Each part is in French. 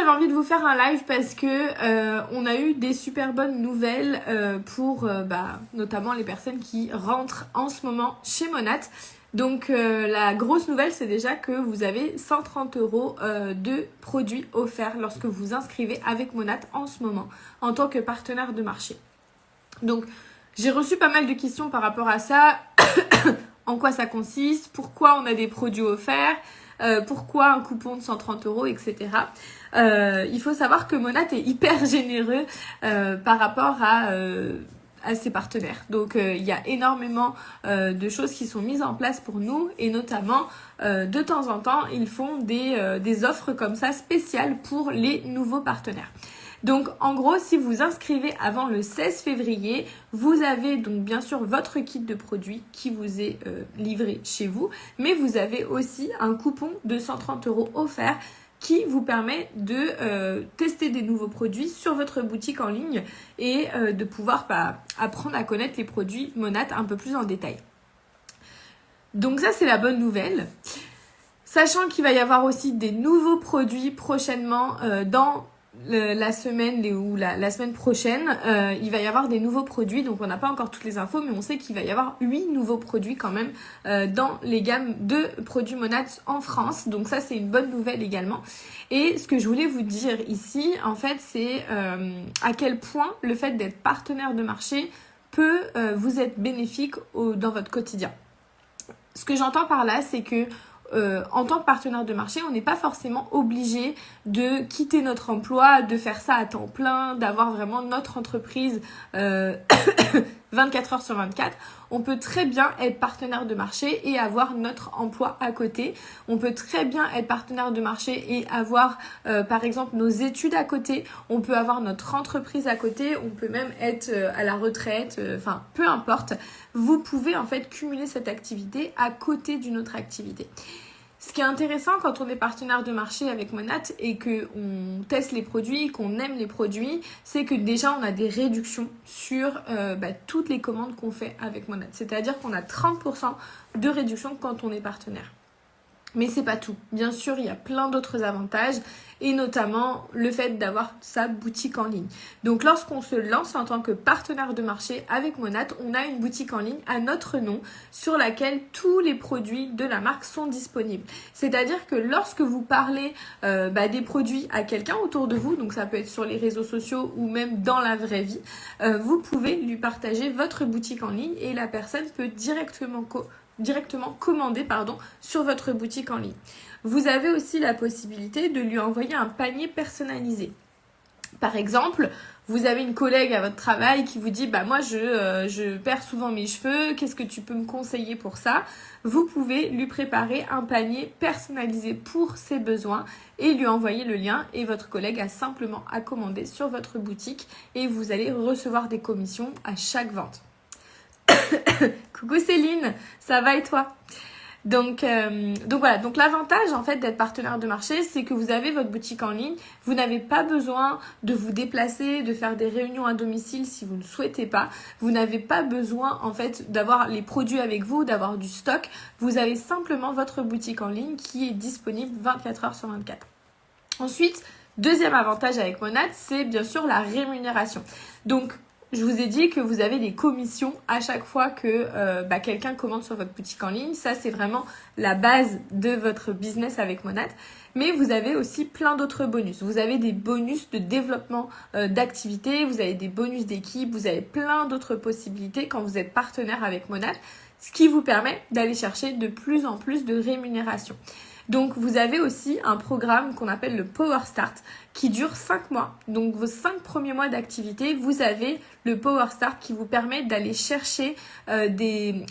j'avais envie de vous faire un live parce que on a eu des super bonnes nouvelles pour notamment les personnes qui rentrent en ce moment chez Monat. Donc la grosse nouvelle, c'est déjà que vous avez 130 € de produits offerts lorsque vous inscrivez avec Monat en ce moment en tant que partenaire de marché. Donc j'ai reçu pas mal de questions par rapport à ça. En quoi ça consiste, pourquoi on a des produits offerts, pourquoi un coupon de 130 €, etc. Il faut savoir que Monat est hyper généreux par rapport à ses partenaires. Donc il y a énormément de choses qui sont mises en place pour nous et notamment de temps en temps ils font des offres comme ça spéciales pour les nouveaux partenaires. Donc en gros, si vous inscrivez avant le 16 février, vous avez donc bien sûr votre kit de produits qui vous est livré chez vous, mais vous avez aussi un coupon de 130 € offert qui vous permet de tester des nouveaux produits sur votre boutique en ligne et de pouvoir apprendre à connaître les produits Monat un peu plus en détail. Donc ça, c'est la bonne nouvelle. Sachant qu'il va y avoir aussi des nouveaux produits prochainement dans la semaine ou la semaine prochaine, il va y avoir des nouveaux produits. Donc on n'a pas encore toutes les infos, mais on sait qu'il va y avoir 8 nouveaux produits quand même dans les gammes de produits Monat en France. Donc ça, c'est une bonne nouvelle également. Et ce que je voulais vous dire ici, en fait, c'est à quel point le fait d'être partenaire de marché peut vous être bénéfique dans votre quotidien. Ce que j'entends par là, c'est que en tant que partenaire de marché, on n'est pas forcément obligé de quitter notre emploi, de faire ça à temps plein, d'avoir vraiment notre entreprise 24 heures sur 24. On peut très bien être partenaire de marché et avoir notre emploi à côté. On peut très bien être partenaire de marché et avoir par exemple nos études à côté. On peut avoir notre entreprise à côté. On peut même être à la retraite. Enfin, peu importe. Vous pouvez en fait cumuler cette activité à côté d'une autre activité. Ce qui est intéressant quand on est partenaire de marché avec Monat et qu'on teste les produits, qu'on aime les produits, c'est que déjà on a des réductions sur toutes les commandes qu'on fait avec Monat. C'est-à-dire qu'on a 30% de réduction quand on est partenaire. Mais c'est pas tout. Bien sûr, il y a plein d'autres avantages et notamment le fait d'avoir sa boutique en ligne. Donc lorsqu'on se lance en tant que partenaire de marché avec Monat, on a une boutique en ligne à notre nom sur laquelle tous les produits de la marque sont disponibles. C'est-à-dire que lorsque vous parlez des produits à quelqu'un autour de vous, donc ça peut être sur les réseaux sociaux ou même dans la vraie vie, vous pouvez lui partager votre boutique en ligne et la personne peut directement commander sur votre boutique en ligne. Vous avez aussi la possibilité de lui envoyer un panier personnalisé. Par exemple, vous avez une collègue à votre travail qui vous dit moi je perds souvent mes cheveux, qu'est-ce que tu peux me conseiller pour ça? Vous pouvez lui préparer un panier personnalisé pour ses besoins et lui envoyer le lien et votre collègue a simplement à commander sur votre boutique et vous allez recevoir des commissions à chaque vente. Coucou Céline, ça va et toi? Donc voilà, donc l'avantage en fait d'être partenaire de marché, c'est que vous avez votre boutique en ligne, vous n'avez pas besoin de vous déplacer, de faire des réunions à domicile si vous ne souhaitez pas, vous n'avez pas besoin en fait d'avoir les produits avec vous, d'avoir du stock, vous avez simplement votre boutique en ligne qui est disponible 24 heures sur 24. Ensuite, deuxième avantage avec Monat, c'est bien sûr la rémunération. Donc je vous ai dit que vous avez des commissions à chaque fois que quelqu'un commande sur votre boutique en ligne. Ça, c'est vraiment la base de votre business avec Monat. Mais vous avez aussi plein d'autres bonus. Vous avez des bonus de développement d'activité, vous avez des bonus d'équipe, vous avez plein d'autres possibilités quand vous êtes partenaire avec Monat, ce qui vous permet d'aller chercher de plus en plus de rémunération. Donc vous avez aussi un programme qu'on appelle le Power Start qui dure 5 mois. Donc vos 5 premiers mois d'activité, vous avez le Power Start qui vous permet d'aller chercher des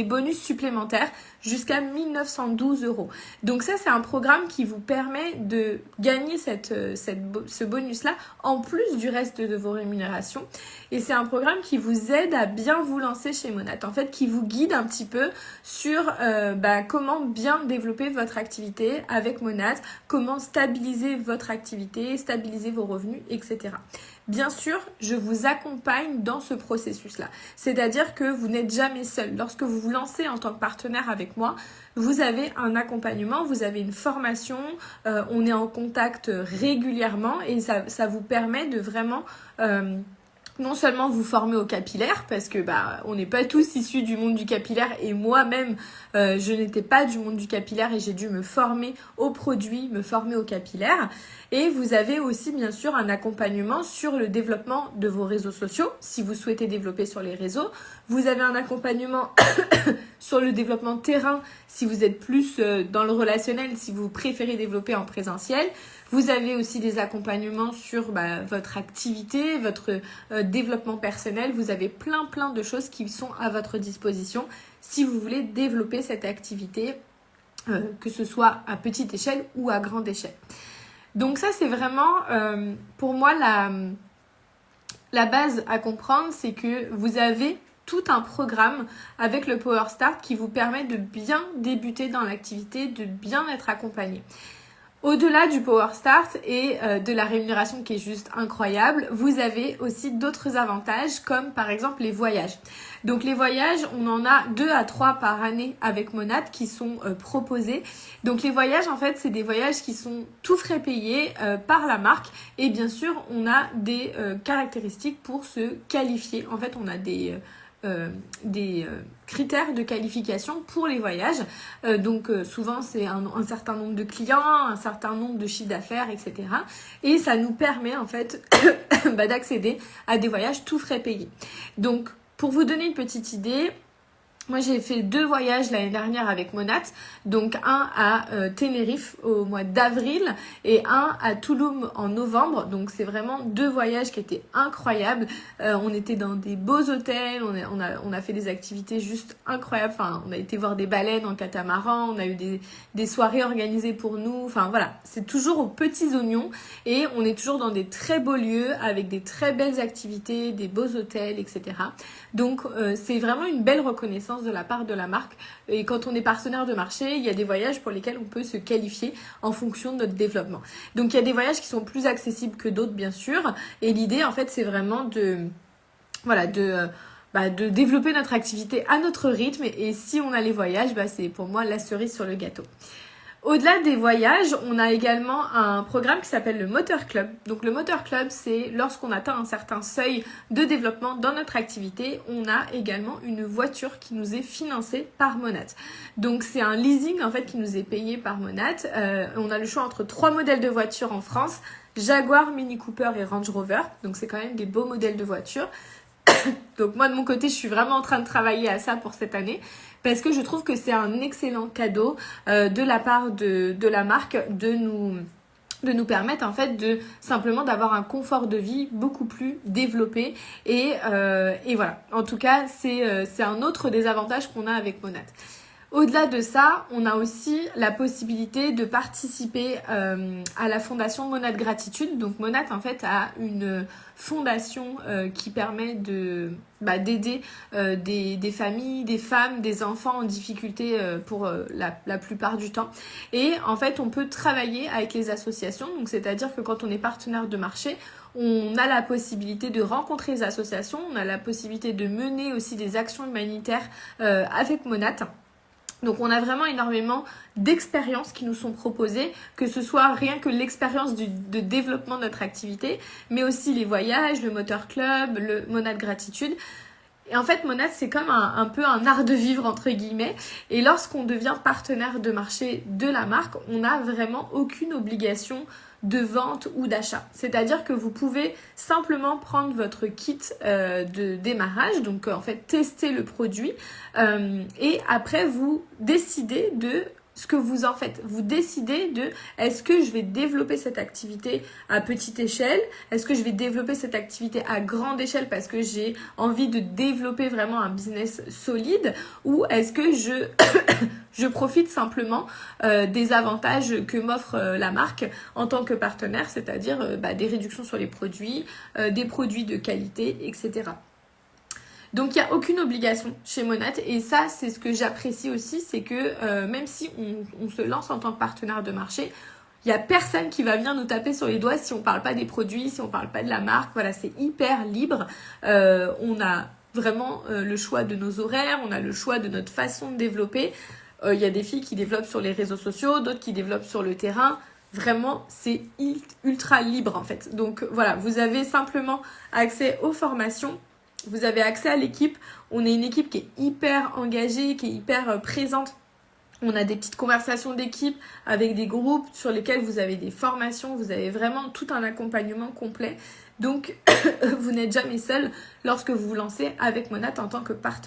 bonus supplémentaires jusqu'à 1912 €. Donc ça, c'est un programme qui vous permet de gagner ce bonus-là en plus du reste de vos rémunérations. Et c'est un programme qui vous aide à bien vous lancer chez Monat. En fait, qui vous guide un petit peu sur comment bien développer votre activité avec Monat, comment stabiliser votre activité, stabiliser vos revenus, etc. bien sûr, je vous accompagne dans ce processus-là. C'est-à-dire que vous n'êtes jamais seul. Lorsque vous vous lancez en tant que partenaire avec moi, vous avez un accompagnement, vous avez une formation, on est en contact régulièrement et ça vous permet de vraiment non seulement vous former au capillaire, parce que on n'est pas tous issus du monde du capillaire et moi-même je n'étais pas du monde du capillaire et j'ai dû me former aux produits, me former au capillaire. Et vous avez aussi bien sûr un accompagnement sur le développement de vos réseaux sociaux, si vous souhaitez développer sur les réseaux. Vous avez un accompagnement sur le développement terrain, si vous êtes plus dans le relationnel, si vous préférez développer en présentiel. Vous avez aussi des accompagnements sur votre activité, votre développement personnel. Vous avez plein de choses qui sont à votre disposition si vous voulez développer cette activité, que ce soit à petite échelle ou à grande échelle. Donc ça, c'est vraiment pour moi la base à comprendre, c'est que vous avez tout un programme avec le Power Start qui vous permet de bien débuter dans l'activité, de bien être accompagné. Au-delà du Power Start et de la rémunération qui est juste incroyable, vous avez aussi d'autres avantages comme par exemple les voyages. Donc les voyages, on en a 2 à 3 par année avec Monat qui sont proposés. Donc les voyages, en fait, c'est des voyages qui sont tout frais payés par la marque et bien sûr, on a des caractéristiques pour se qualifier. En fait, on a des critères de qualification pour les voyages. Donc souvent c'est un certain nombre de clients, un certain nombre de chiffres d'affaires, etc. Et ça nous permet en fait d'accéder à des voyages tout frais payés. Donc pour vous donner une petite idée, moi j'ai fait 2 voyages l'année dernière avec Monat, donc un à Tenerife au mois d'avril et un à Tulum en novembre. Donc c'est vraiment 2 voyages qui étaient incroyables. On était dans des beaux hôtels, on a fait des activités juste incroyables. Enfin, on a été voir des baleines en catamaran, on a eu des soirées organisées pour nous. Enfin voilà, c'est toujours aux petits oignons et on est toujours dans des très beaux lieux avec des très belles activités, des beaux hôtels, etc. Donc c'est vraiment une belle reconnaissance de la part de la marque. Et quand on est partenaire de marché, il y a des voyages pour lesquels on peut se qualifier en fonction de notre développement. Donc il y a des voyages qui sont plus accessibles que d'autres bien sûr. Et l'idée en fait c'est vraiment de développer notre activité à notre rythme. Et si on a les voyages, c'est pour moi la cerise sur le gâteau. Au-delà des voyages, on a également un programme qui s'appelle le Moteur Club. Donc le Moteur Club, c'est lorsqu'on atteint un certain seuil de développement dans notre activité, on a également une voiture qui nous est financée par Monat. Donc c'est un leasing en fait qui nous est payé par Monat. On a le choix entre 3 modèles de voitures en France, Jaguar, Mini Cooper et Range Rover. Donc c'est quand même des beaux modèles de voitures. Donc moi de mon côté, je suis vraiment en train de travailler à ça pour cette année parce que je trouve que c'est un excellent cadeau de la part de la marque de nous permettre en fait de simplement d'avoir un confort de vie beaucoup plus développé et voilà. En tout cas, c'est un autre des avantages qu'on a avec Monat. Au-delà de ça, on a aussi la possibilité de participer à la fondation Monat Gratitude. Donc Monat en fait a une fondation qui permet d'aider des familles, des femmes, des enfants en difficulté pour la plupart du temps. Et en fait, on peut travailler avec les associations. Donc c'est-à-dire que quand on est partenaire de marché, on a la possibilité de rencontrer les associations, on a la possibilité de mener aussi des actions humanitaires avec Monat. Donc on a vraiment énormément d'expériences qui nous sont proposées, que ce soit rien que l'expérience de développement de notre activité, mais aussi les voyages, le Moteur Club, le Monat Gratitude. Et en fait, Monat, c'est comme un peu un art de vivre, entre guillemets. Et lorsqu'on devient partenaire de marché de la marque, on n'a vraiment aucune obligation de vente ou d'achat. C'est-à-dire que vous pouvez simplement prendre votre kit de démarrage, donc en fait tester le produit et après vous décidez de ce que vous en faites. Vous décidez de est-ce que je vais développer cette activité à petite échelle? Est-ce que je vais développer cette activité à grande échelle parce que j'ai envie de développer vraiment un business solide? Ou est-ce que je profite simplement des avantages que m'offre la marque en tant que partenaire, c'est-à-dire des réductions sur les produits, des produits de qualité, etc. Donc il n'y a aucune obligation chez Monat et ça c'est ce que j'apprécie aussi, c'est que même si on se lance en tant que partenaire de marché, Il y a personne qui va venir nous taper sur les doigts si on parle pas des produits, si on parle pas de la marque. Voilà, c'est hyper libre. On a vraiment le choix de nos horaires, on a le choix de notre façon de développer. Il y a des filles qui développent sur les réseaux sociaux, d'autres qui développent sur le terrain. Vraiment, c'est ultra libre en fait. Donc voilà, vous avez simplement accès aux formations, vous avez accès à l'équipe. On est une équipe qui est hyper engagée, qui est hyper présente. On a des petites conversations d'équipe avec des groupes sur lesquels vous avez des formations, vous avez vraiment tout un accompagnement complet. Donc, vous n'êtes jamais seul lorsque vous vous lancez avec Monat en tant que partenaire.